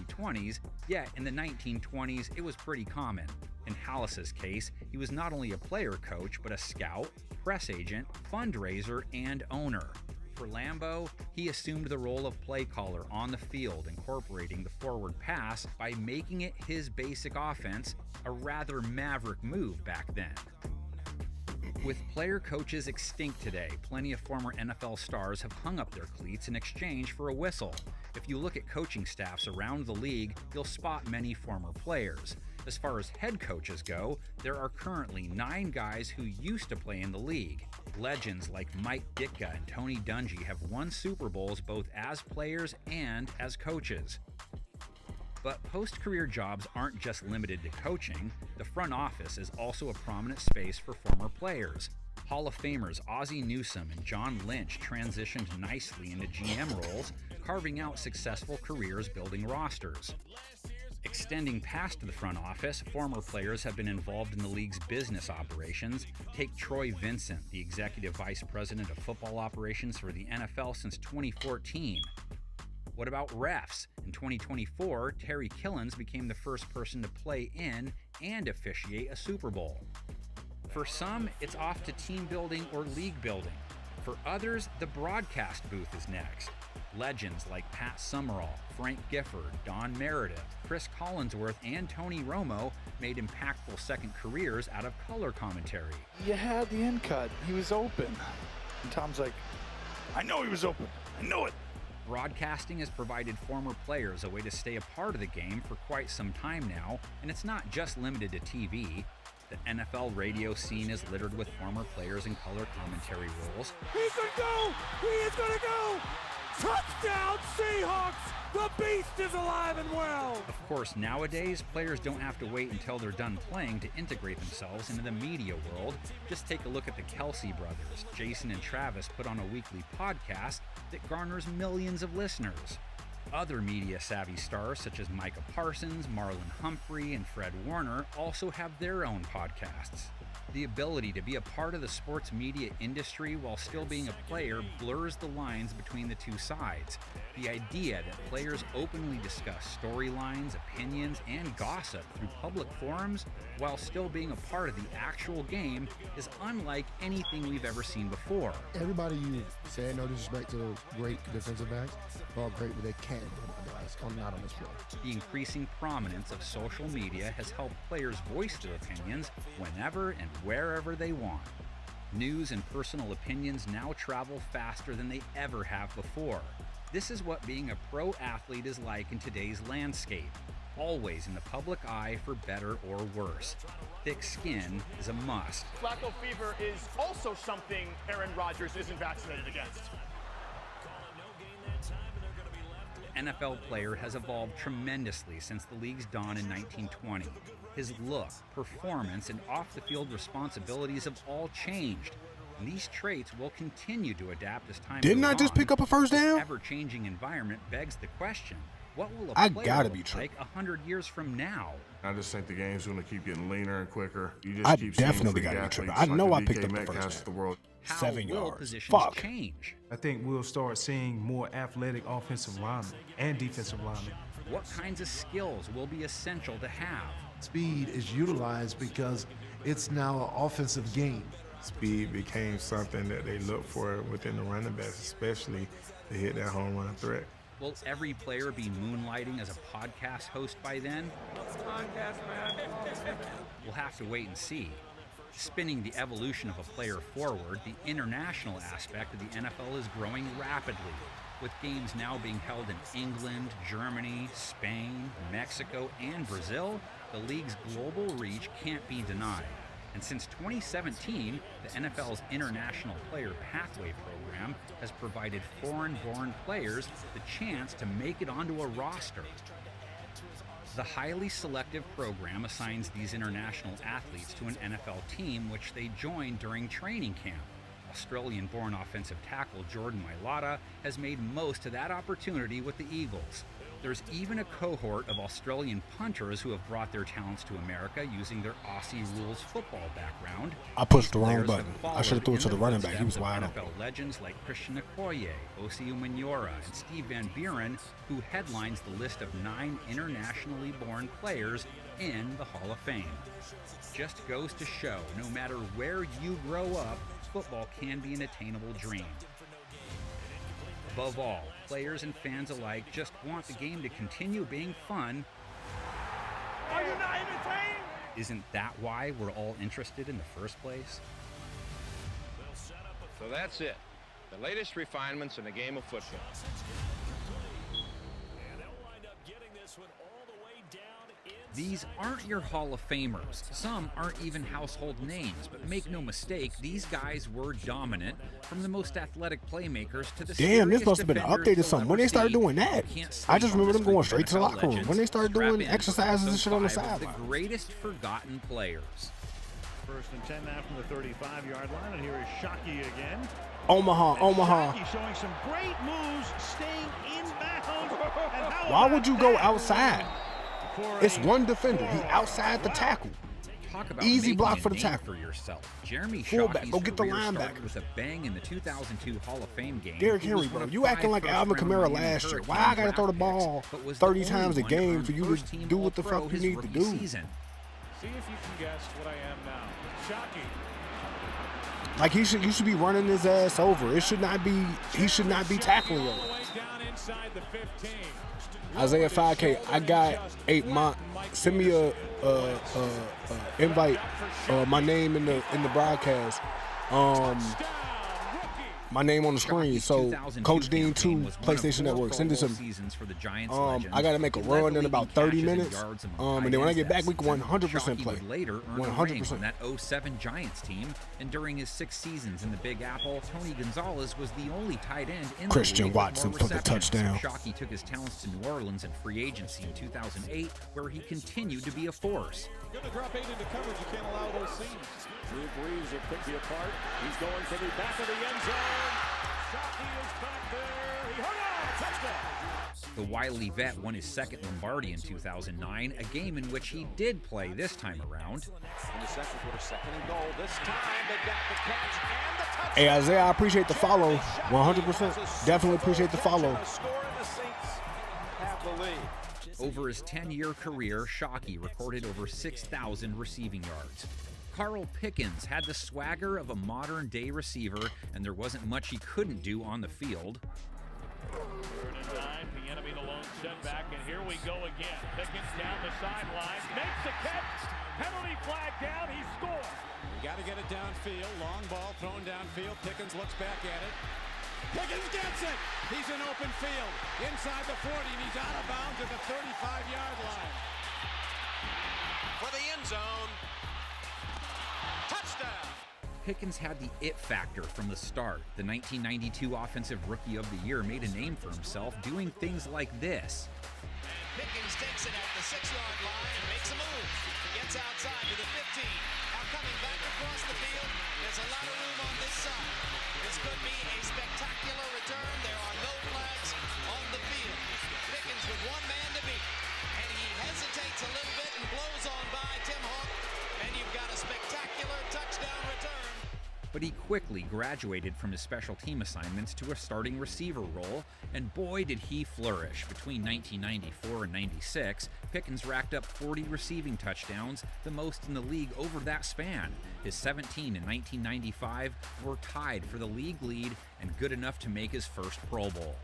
2020s, yet in the 1920s it was pretty common. In Hallis's case, he was not only a player coach, but a scout, press agent, fundraiser, and owner. For Lambeau, he assumed the role of play caller on the field, incorporating the forward pass by making it his basic offense, a rather maverick move back then. With player coaches extinct today, plenty of former NFL stars have hung up their cleats in exchange for a whistle. If you look at coaching staffs around the league, you'll spot many former players. As far as head coaches go, there are currently 9 guys who used to play in the league. Legends like Mike Ditka and Tony Dungy have won Super Bowls both as players and as coaches. But post-career jobs aren't just limited to coaching. The front office is also a prominent space for former players. Hall of Famers Ozzie Newsome and John Lynch transitioned nicely into GM roles, carving out successful careers building rosters. Extending past the front office, former players have been involved in the league's business operations. Take Troy Vincent, the executive vice president of football operations for the NFL since 2014. What about refs? In 2024, Terry Killens became the first person to play in and officiate a Super Bowl. For some, it's off to team building or league building. For others, the broadcast booth is next. Legends like Pat Summerall, Frank Gifford, Don Meredith, Chris Collinsworth, and Tony Romo made impactful second careers out of color commentary. You had the end cut. He was open. And Tom's like, I know he was open. I know it. Broadcasting has provided former players a way to stay a part of the game for quite some time now, and it's not just limited to TV. The NFL radio scene is littered with former players in color commentary roles. He's gonna go! He is gonna go! Touchdown Seahawks! The beast is alive and well! Of course, nowadays, players don't have to wait until they're done playing to integrate themselves into the media world. Just take a look at the Kelsey brothers. Jason and Travis put on a weekly podcast that garners millions of listeners. Other media-savvy stars such as Micah Parsons, Marlon Humphrey, and Fred Warner also have their own podcasts. The ability to be a part of the sports media industry while still being a player blurs the lines between the two sides. The idea that players openly discuss storylines, opinions, and gossip through public forums while still being a part of the actual game is unlike anything we've ever seen before. Everybody you say, no disrespect to great defensive backs, all great, but they can't do it, not on this play. The increasing prominence of social media has helped players voice their opinions whenever and wherever they want. News and personal opinions now travel faster than they ever have before. This is what being a pro athlete is like in today's landscape, always in the public eye for better or worse. Thick skin is a must. Flacco fever is also something Aaron Rodgers isn't vaccinated against. The NFL player has evolved tremendously since the league's dawn in 1920. His look, performance, and off-the-field responsibilities have all changed. And these traits will continue to adapt as time goes on. Didn't I just pick up a first down? The ever-changing environment begs the question, what will a player look like 100 years from now? I just think the game's going to keep getting leaner and quicker. You just I keep definitely got to be tripping. I know I picked up the first the down. world. How 7 will yards. positions Fuck. change? I think we'll start seeing more athletic offensive linemen and defensive linemen. What kinds of skills will be essential to have? Speed is utilized because it's now an offensive game. Speed became something that they look for within the running backs, especially to hit that home run threat. Will every player be moonlighting as a podcast host by then? Podcast, man. We'll have to wait and see. Spinning the evolution of a player forward, the international aspect of the NFL is growing rapidly, with games now being held in England, Germany, Spain, Mexico, and Brazil. The league's global reach can't be denied. And since 2017, the NFL's International Player Pathway program has provided foreign-born players the chance to make it onto a roster. The highly selective program assigns these international athletes to an NFL team which they join during training camp. Australian-born offensive tackle Jordan Mailata has made most of that opportunity with the Eagles. There's even a cohort of Australian punters who have brought their talents to America using their Aussie rules football background. I pushed the wrong button. I should have threw it to the running back. He was wide open. NFL legends like Christian Okoye, Osi Umenyiora, and Steve Van Buren, who headlines the list of 9 internationally born players in the Hall of Fame. Just goes to show, no matter where you grow up, football can be an attainable dream. Above all, players and fans alike just want the game to continue being fun. Are you not entertained? Isn't that why we're all interested in the first place? So that's it. The latest refinements in the game of football. These aren't your Hall of Famers. Some aren't even household names, but make no mistake, these guys were dominant, from the most athletic playmakers to the Damn, this must have been defenders updated you'll something. When ever they started see. doing that, Can't I sleep just on remember this them going group of straight to the NFL locker room. legends. When they started Strap doing in exercises for and shit on the 5 of sideline. the greatest forgotten players. 1st and 10 now from the 35-yard line, and here is Shockey again. Omaha. Shockey showing some great moves, staying in bounds. Why would you go outside? It's one defender. He outside the tackle. Talk about Easy making block a for the name tackle. for yourself. Jeremy Fullback, Shockey's go get the career linebacker. started with a bang in the 2002 Hall of Fame game. Derrick He was Henry, one bro. of You 5 acting like Alvin first-round Kamara Miami last year. Hurricane Why I gotta throw the draft ball picks, but was 30 the times a only one game earn for you to first-team do what the All-Pro fuck you his need to rookie do? season. See if you can guess what I am now. Shockey. Like you should be running his ass over. It should not be. He should not be tackling him. Isaiah 5K. I got 8 months. Send me a invite. My name in the broadcast. My name on the screen. So Coach Dean 2 PlayStation Network. Send it to me. I gotta make a run in about 30 minutes. And then when I get back, we can 100% play. Would later earn 100% on that 07 Giants team, and during his 6 seasons in the Big Apple, Tony Gonzalez was the only tight end in Christian the league Watson with for more the touchdown. Shockey took his talents to New Orleans in free agency in 2008, where he continued to be a force. Going to drop 8 into coverage. You can't allow those seams. Drew Brees will pick the apart. He's going for the back of the end zone. Shockey is back there. He hung on. Touchdown. The wily vet won his 2nd Lombardi in 2009, a game in which he did play this time around. In the second quarter, 2nd and goal. This time they got the catch and the touchdown. Hey Isaiah, I appreciate the follow. 100%. Definitely appreciate the follow. Over his 10-year career, Shockey recorded over 6,000 receiving yards. Carl Pickens had the swagger of a modern-day receiver, and there wasn't much he couldn't do on the field. 3rd and 9, the enemy the lone setback, and here we go again. Pickens down the sideline, makes the catch, penalty flag down, he scored. You got to get it downfield, long ball thrown downfield, Pickens looks back at it. Pickens gets it! He's in open field, inside the 40, and he's out of bounds at the 35-yard line. For the end zone. Touchdown. Pickens had the it factor from the start. The 1992 Offensive Rookie of the Year made a name for himself doing things like this. And Pickens takes it at the 6-yard line and makes a move. Gets outside to the 15. Now coming back across the field. There's a lot of room on this side. This could be a spectacular return. There are no flags on the field. Pickens with one man to beat. And he hesitates a little bit and blows on by Tim Hawk. And you've got a spectacular touchdown return. But he quickly graduated from his special team assignments to a starting receiver role, and boy did he flourish. Between 1994 and 96, Pickens racked up 40 receiving touchdowns, the most in the league over that span. His 17 in 1995 were tied for the league lead and good enough to make his first Pro Bowl.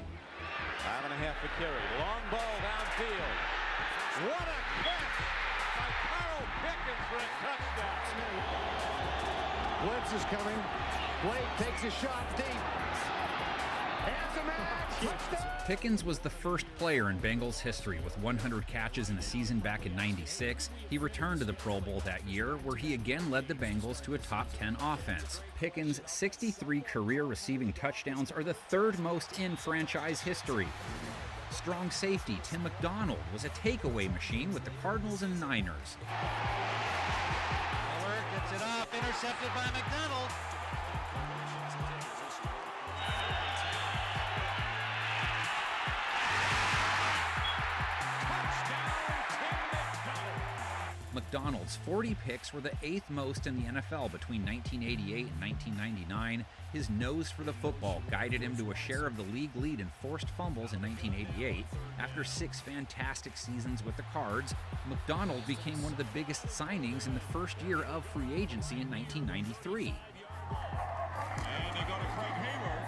5.5 a carry, long ball downfield. What a catch by Carl Pickens for a touchdown. Blitz is coming. Blake takes a shot deep. Hands a man. Touchdown. Pickens was the first player in Bengals history with 100 catches in a season back in '96. He returned to the Pro Bowl that year, where he again led the Bengals to a top 10 offense. Pickens' 63 career receiving touchdowns are the 3rd most in franchise history. Strong safety Tim McDonald was a takeaway machine with the Cardinals and Niners. Gets it up, intercepted by McDonald. McDonald's 40 picks were the 8th most in the NFL between 1988 and 1999. His nose for the football guided him to a share of the league lead in forced fumbles in 1988. After 6 fantastic seasons with the Cards, McDonald became one of the biggest signings in the first year of free agency in 1993. And they go to Craig Hayward.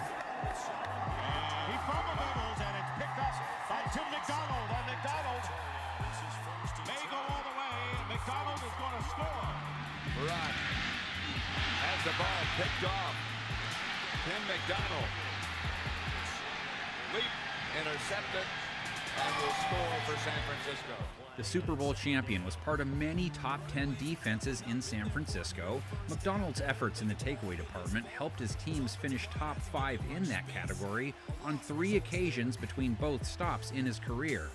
He fumbles and it's picked up by Tim McDonald. And McDonald may go all the way. McDonald is going to score. Brock has the ball picked off. Tim McDonald leap intercepted and will score for San Francisco. The Super Bowl champion was part of many top 10 defenses in San Francisco. McDonald's efforts in the takeaway department helped his teams finish top 5 in that category on 3 occasions between both stops in his career.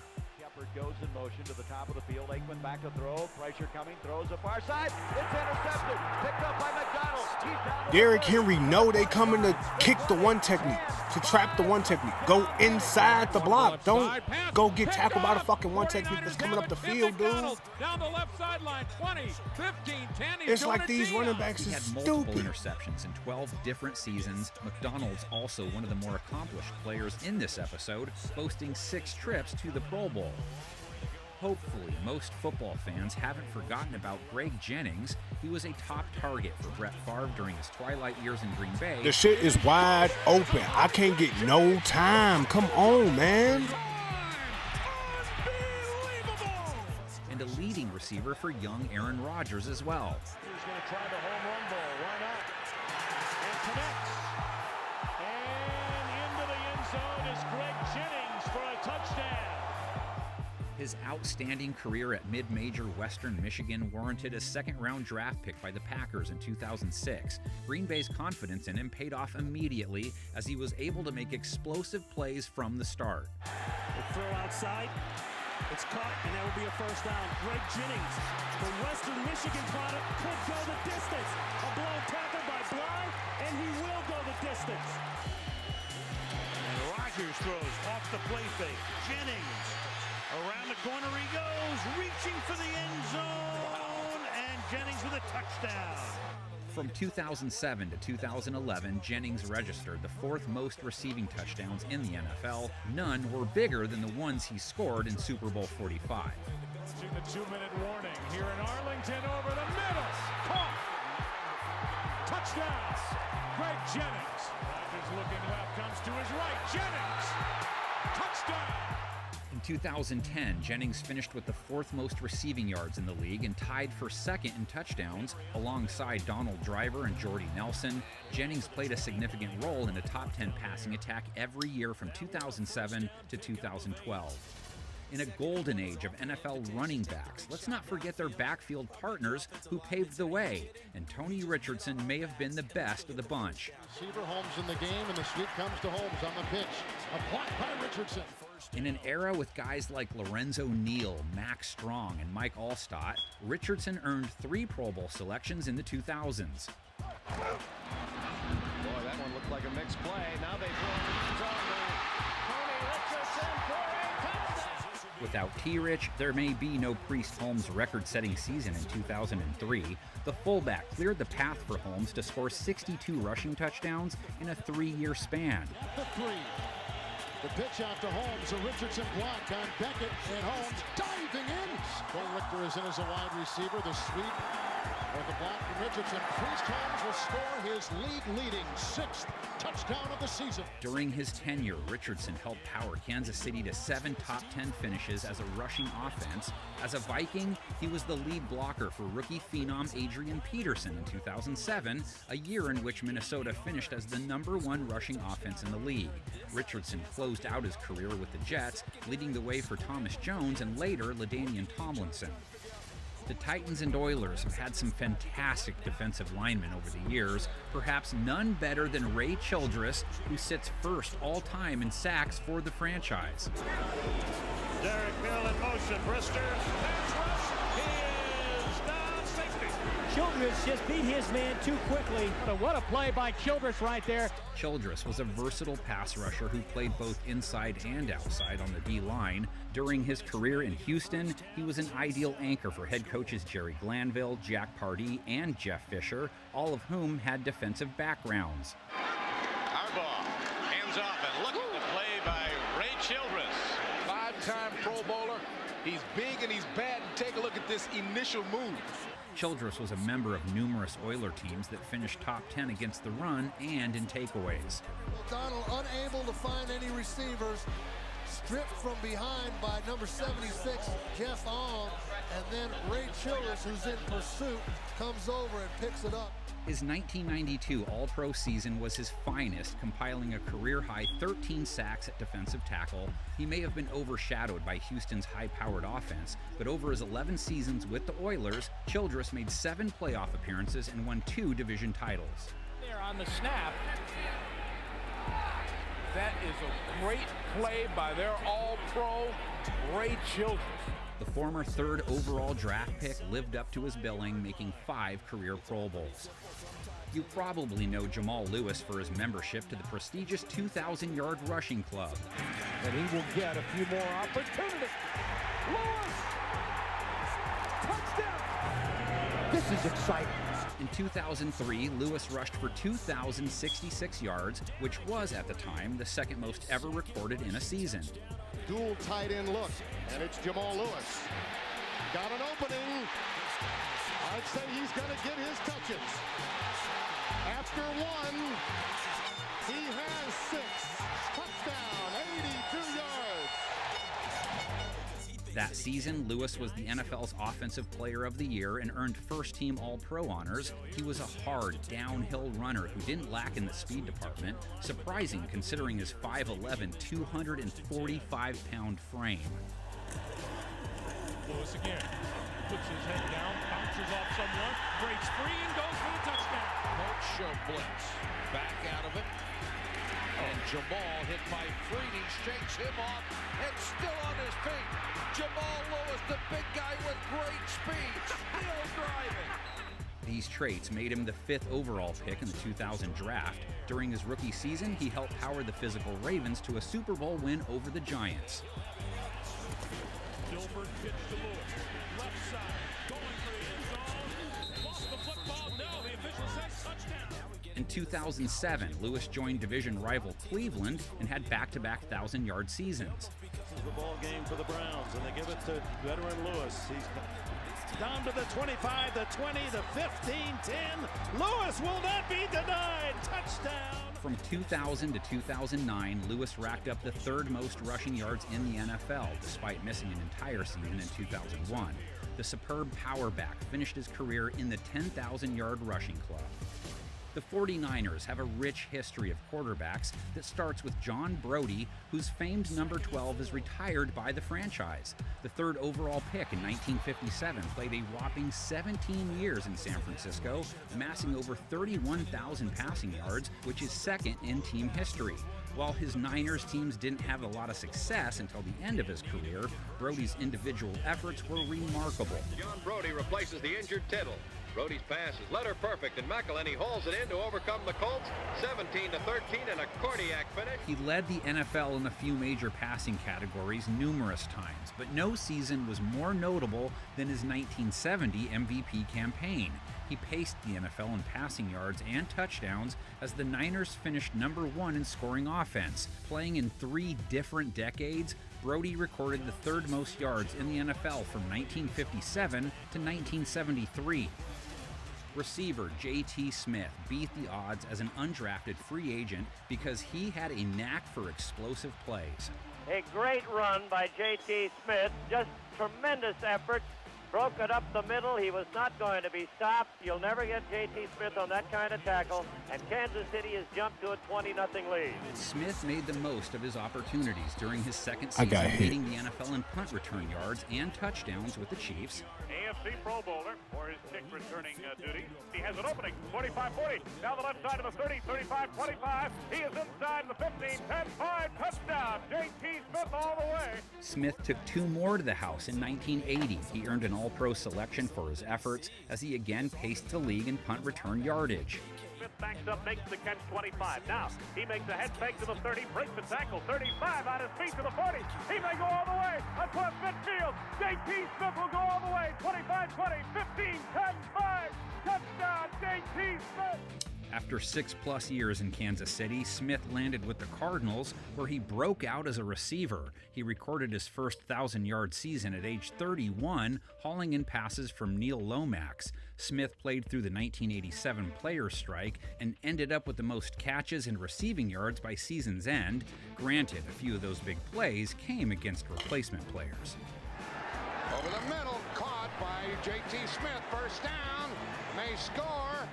Goes in motion to the top of the field. Aikman back to throw. Pressure coming. Throws the far side. It's intercepted. Picked up by McDonald. Derrick Henry know they coming to kick the one technique, to trap the one technique. Go inside the block. Don't go get tackled by the fucking one technique that's coming up the field, dude. Down the left sideline. 20, 15, 10. It's like these running backs he is had multiple stupid. interceptions in 12 different seasons. McDonald's also one of the more accomplished players in this episode, boasting 6 trips to the Pro Bowl. Hopefully, most football fans haven't forgotten about Greg Jennings. He was a top target for Brett Favre during his twilight years in Green Bay. The shit is wide open. I can't get no time. Come on, man. And a leading receiver for young Aaron Rodgers as well. He's going to try the home run ball. Why not? And connects. And into the end zone is Greg Jennings for a touchdown. His outstanding career at mid-major Western Michigan warranted a second-round draft pick by the Packers in 2006. Green Bay's confidence in him paid off immediately as he was able to make explosive plays from the start. The throw outside. It's caught, and that will be a first down. Greg Jennings, the Western Michigan product, could go the distance. A blown tackle by Bly, and he will go the distance. And Rodgers throws off the play fake. Jennings. Around the corner he goes, reaching for the end zone, and Jennings with a touchdown. From 2007 to 2011, Jennings registered the 4th most receiving touchdowns in the NFL. None were bigger than the ones he scored in Super Bowl 45. The 2-minute warning here in Arlington over the middle. Caught. Touchdown. Greg Jennings. Rodgers looking left, comes to his right. Jennings. Touchdown. In 2010, Jennings finished with the 4th most receiving yards in the league and tied for 2nd in touchdowns. Alongside Donald Driver and Jordy Nelson, Jennings played a significant role in a top 10 passing attack every year from 2007 to 2012. In a golden age of NFL running backs, let's not forget their backfield partners who paved the way, and Tony Richardson may have been the best of the bunch. Receiver Holmes in the game, and the sweep comes to Holmes on the pitch. A block by Richardson. In an era with guys like Lorenzo Neal, Max Strong, and Mike Allstott, Richardson earned 3 Pro Bowl selections in the 2000s. Boy, that one looked like a mixed play. Now they throw Tony Richardson for a touchdown. Without T-Rich, there may be no Priest Holmes record-setting season in 2003. The fullback cleared the path for Holmes to score 62 rushing touchdowns in a 3-year span. The 3. The pitch out to Holmes, a Richardson block on Beckett, and Holmes diving in. Cole Richter is in as a wide receiver. The sweep or the block from Richardson. Priest Holmes will score his league-leading 6th touchdown of the season. During his tenure, Richardson helped power Kansas City to 7 top 10 finishes as a rushing offense. As a Viking, he was the lead blocker for rookie phenom Adrian Peterson in 2007, a year in which Minnesota finished as the #1 rushing offense in the league. Richardson closed out his career with the Jets, leading the way for Thomas Jones and later LaDainian Tomlinson. The Titans and Oilers have had some fantastic defensive linemen over the years, perhaps none better than Ray Childress, who sits first all-time in sacks for the franchise. Derek Hill in motion. Bristers. Pass rush. He is down safety. Childress just beat his man too quickly. What a play by Childress right there. Childress was a versatile pass rusher who played both inside and outside on the D-line. During his career in Houston, he was an ideal anchor for head coaches Jerry Glanville, Jack Pardee, and Jeff Fisher, all of whom had defensive backgrounds. Harbaugh hands off and look at the play by Ray Childress. 5-time Pro Bowler. He's big and he's bad. Take a look at this initial move. Childress was a member of numerous Oiler teams that finished top 10 against the run and in takeaways. Donald unable to find any receivers, stripped from behind by number 76, Jeff Ong, and then Ray Childress, who's in pursuit, comes over and picks it up. His 1992 All-Pro season was his finest, compiling a career-high 13 sacks at defensive tackle. He may have been overshadowed by Houston's high-powered offense, but over his 11 seasons with the Oilers, Childress made 7 playoff appearances and won 2 division titles. There on the snap. That is a great play by their All-Pro, Ray Childress. The former 3rd overall draft pick lived up to his billing, making 5 career Pro Bowls. You probably know Jamal Lewis for his membership to the prestigious 2,000-yard rushing club. And he will get a few more opportunities. Lewis! Touchdown! This is exciting. In 2003, Lewis rushed for 2,066 yards, which was, at the time, the 2nd most ever recorded in a season. Dual tight end look, and it's Jamal Lewis. Got an opening. I'd say he's going to get his touches. After 1, he has 6. Touchdown, 82 yards. That season, Lewis was the NFL's Offensive Player of the Year and earned first-team All-Pro honors. He was a hard, downhill runner who didn't lack in the speed department, surprising considering his 5'11", 245-pound frame. Lewis again. Puts his head down, bounces off someone, breaks free, and goes for the touchdown. Coach show blitz. Back out of it. And Jamal hit by Freeney, shakes him off, and still on his feet. Jamal Lewis, the big guy with great speed, still driving. These traits made him the 5th overall pick in the 2000 draft. During his rookie season, he helped power the physical Ravens to a Super Bowl win over the Giants. Gilbert pitch to Lewis. Left side, going for the end zone. Lost the football. No, the official says touchdown. In 2007, Lewis joined division rival Cleveland and had back-to-back 1,000-yard seasons. This is the ball game for the Browns, and they give it to veteran Lewis. He's down to the 25, the 20, the 15, 10. Lewis will not be denied. Touchdown. From 2000 to 2009, Lewis racked up the 3rd most rushing yards in the NFL, despite missing an entire season in 2001. The superb power back finished his career in the 10,000-yard rushing club. The 49ers have a rich history of quarterbacks that starts with John Brody, whose famed number 12 is retired by the franchise. The 3rd overall pick in 1957 played a whopping 17 years in San Francisco, amassing over 31,000 passing yards, which is 2nd in team history. While his Niners teams didn't have a lot of success until the end of his career, Brody's individual efforts were remarkable. John Brody replaces the injured Tittle. Brody's pass is letter perfect, and McElhenney hauls it in to overcome the Colts, 17-13, and a cardiac finish. He led the NFL in a few major passing categories numerous times, but no season was more notable than his 1970 MVP campaign. He paced the NFL in passing yards and touchdowns as the Niners finished number 1 in scoring offense. Playing in 3 different decades, Brody recorded the 3rd most yards in the NFL from 1957 to 1973. Receiver J.T. Smith beat the odds as an undrafted free agent because he had a knack for explosive plays. A great run by J.T. Smith, just tremendous effort. Broke it up the middle. He was not going to be stopped. You'll never get J.T. Smith on that kind of tackle. And Kansas City has jumped to a 20-0 lead. Smith made the most of his opportunities during his 2nd season, leading the NFL in punt return yards and touchdowns with the Chiefs. AFC Pro Bowler for his kick returning duty. He has an opening, 25-40. Down the left side of the 30, 35-25. He is inside the 15, 10, 5, touchdown. J.T. Smith all the way. Smith took 2 more to the house in 1980. He earned an All-Pro selection for his efforts as he again paced the league in punt return yardage. Smith backs up, makes the catch 25. Now he makes a head fake to the 30, breaks the tackle, 35 on his feet to the 40. He may go all the way across midfield. J.T. Smith will go all the way. 25, 20, 15, 10, 5. Touchdown, J.T. Smith. After 6+ years in Kansas City, Smith landed with the Cardinals, where he broke out as a receiver. He recorded his first 1,000-yard season at age 31, hauling in passes from Neil Lomax. Smith played through the 1987 players' strike and ended up with the most catches and receiving yards by season's end. Granted, a few of those big plays came against replacement players. Over the middle, caught by J.T. Smith. First down, may score.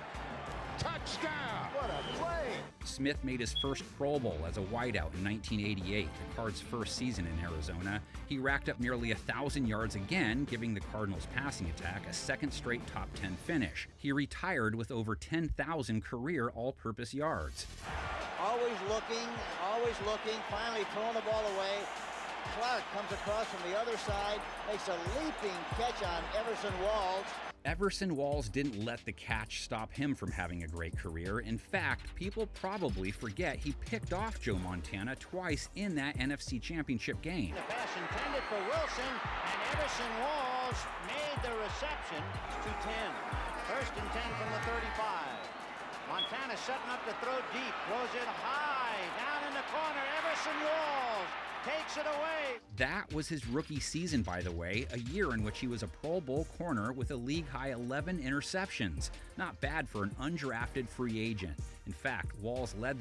Touchdown! What a play! Smith made his first Pro Bowl as a wideout in 1988, the Cards' first season in Arizona. He racked up nearly 1,000 yards again, giving the Cardinals' passing attack a second straight top 10 finish. He retired with over 10,000 career all-purpose yards. Always looking, finally throwing the ball away. Clark comes across from the other side, makes a leaping catch on Everson Walls. Everson Walls didn't let the catch stop him from having a great career. In fact, people probably forget he picked off Joe Montana twice in that NFC Championship game. The pass intended for Wilson, and Everson Walls made the reception to 10. First and 10 from the 35. Montana setting up to throw deep, throws it high, down in the corner. Everson Walls takes it away. That was his rookie season, by the way, a year in which he was a Pro Bowl corner with a league-high 11 interceptions. Not bad for an undrafted free agent. In fact, Walls led the